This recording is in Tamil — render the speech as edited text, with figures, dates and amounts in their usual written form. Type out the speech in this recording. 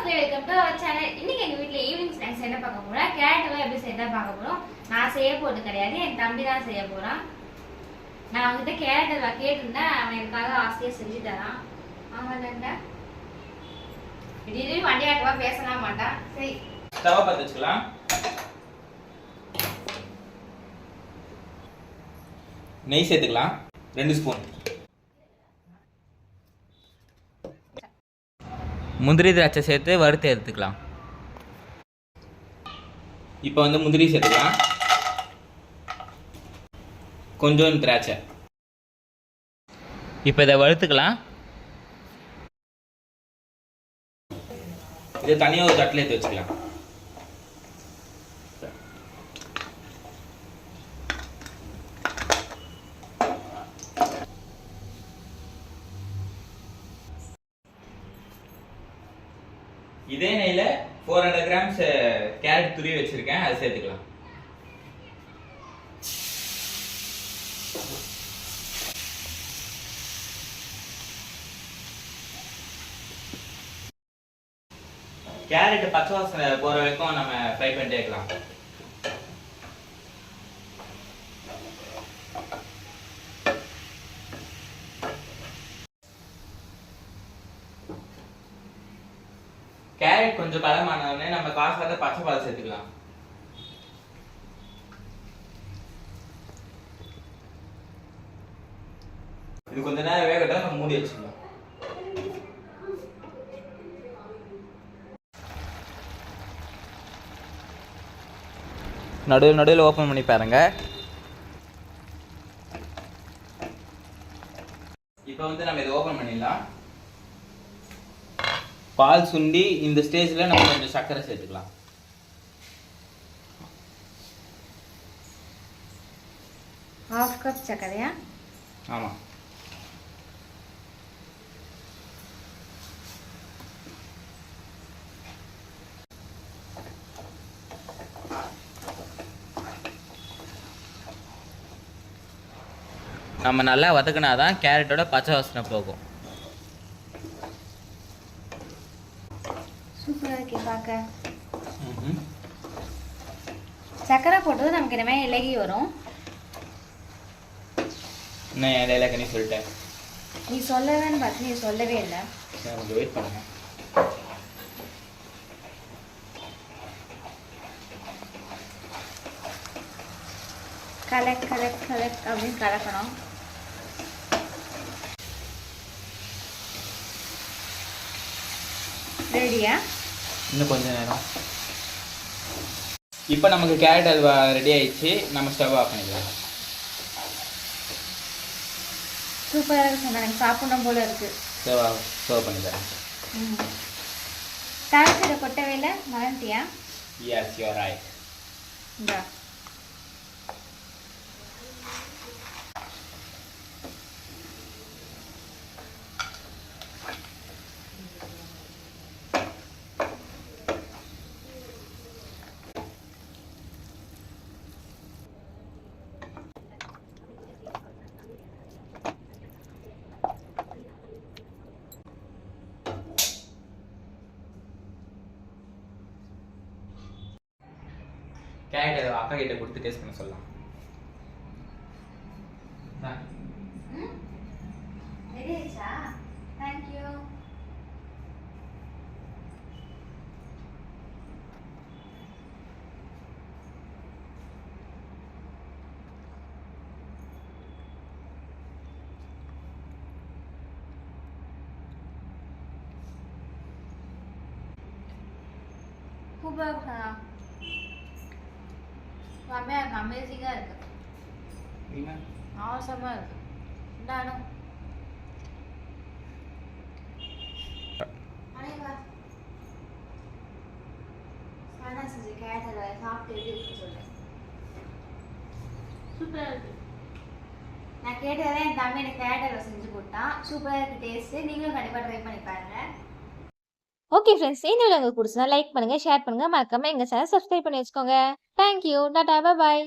Okay, welcome to our channel. இன்னைக்கு எங்க வீட்ல ஈவினிங் ஸ்நாக்ஸ் என்ன பார்க்க போறோம், கேரட் எல்லாம் எப்படி செய்யறதா பார்க்க போறோம். நான் செய்ய போறது கிடையாது, என் தம்பி தான் செய்ய போறான். நான் அவன்கிட்ட கேரட் எல்லாம் கேட்டிருந்தேன், அவன் எனக்காக ஆசையா செஞ்சு தரான். ஆமாண்டா, திடீர்னு வண்டியாட்டமா பேசலாம் மாட்டான். சரி, ஸ்டவ் பத்த வச்சுக்கலாம். நெய் சேர்த்துக்கலாம் 2 ஸ்பூன். முந்திரி திராட்சை சேர்த்து வறுத்து எடுத்துக்கலாம். இப்போ முந்திரி சேர்த்துக்கலாம், கொஞ்சம் திராட்சை. இப்போ இதை வறுத்துக்கலாம். இதை தனியாக ஒரு தட்டில் எடுத்து வச்சுக்கலாம். இதே நெய்ல 400 கிராம்ஸ் கேரட் துருவி வச்சிருக்கேன், அதை சேர்த்துக்கலாம். கேரட் பச்சை வாசனை போற வரைக்கும் நம்ம ஃப்ரை பண்ணிட்டே இருக்கலாம். கேரட் கொஞ்சம் பதமானோடனே நம்ம காசாத பச்சை பால் சேர்த்துக்கலாம். இது கொஞ்ச நேரம் வேகட்டும், நம்ம மூடி வச்சுக்கலாம். நடுவில் ஓப்பன் பண்ணி பாருங்க. இப்போ நம்ம இதை ஓப்பன் பண்ணிடலாம். பால் சுண்டி இந்த ஸ்டேஜ்ல நம்ம கொஞ்சம் சர்க்கரை சேர்த்துக்கலாம். ½ கப் சர்க்கரையா? ஆமா. நம்ம நல்லா வதக்கினாதான் கேரட்டோட பச்சை வாசனை போகும். சூப்பரா இருக்கு பார்க்க. சக்கரை போட்டது நமக்கு இனிமே இலகி வரும். என்ன இலையில நீ சொல்லிட்டேன், நீ சொல்லவேன்னு பார்த்து நீ சொல்லவே இல்லை. கொஞ்சம் வெயிட் பண்ணுங்க. கலெக்ட் கலெக்ட் கலெக்ட் அப்படின்னு கலக்கணும். ரெடியா? இன்னும் கொஞ்ச நேரம். இப்போ நமக்கு கேரட் அல்வா ரெடி ஆயிடுச்சு. நம்ம ஸ்டவ் ஆஃப் பண்ணிக்கலாம். சூப்பராக இருக்கு, எனக்கு சாப்பிடணும் போல இருக்கு. சர்வ் பண்ணி தரேன். தாளிச்சதை கொட்டவே இல்லை, மறந்துட்டியா? Yes, you are right. இந்தா கேரட் அக்கா கிட்ட கொடுத்து டேஸ்ட் பண்ண சொல்லலாம். ரெடி ஆயிடுச்சா? Thank you. சூப்பராக இருக்கா? செம்மையாக இருக்கு, அமேசிங்காக இருக்கு, அவசரமாக இருக்கு. நானும் செஞ்சு கேரட் சாப்பிட்டு எப்படி இருக்குன்னு சொல்றேன். சூப்பராக இருக்கு. நான் கேட்டதே என் தம்பி எனக்கு கேரட் செஞ்சு கொடுத்தான். சூப்பராக இருக்கு டேஸ்ட்டு. நீங்களும் கண்டிப்பாக ட்ரை பண்ணி பாருங்க. ஓகே ஃப்ரெண்ட்ஸ், இந்த வீடியோ உங்களுக்கு பிடிச்சா லைக் பண்ணுங்க, ஷேர் பண்ணுங்க, மறக்காம எங்க சேனல் சப்ஸ்கிரைப் பண்ணி வச்சுக்கோங்க. Thank you, Tata, bye bye.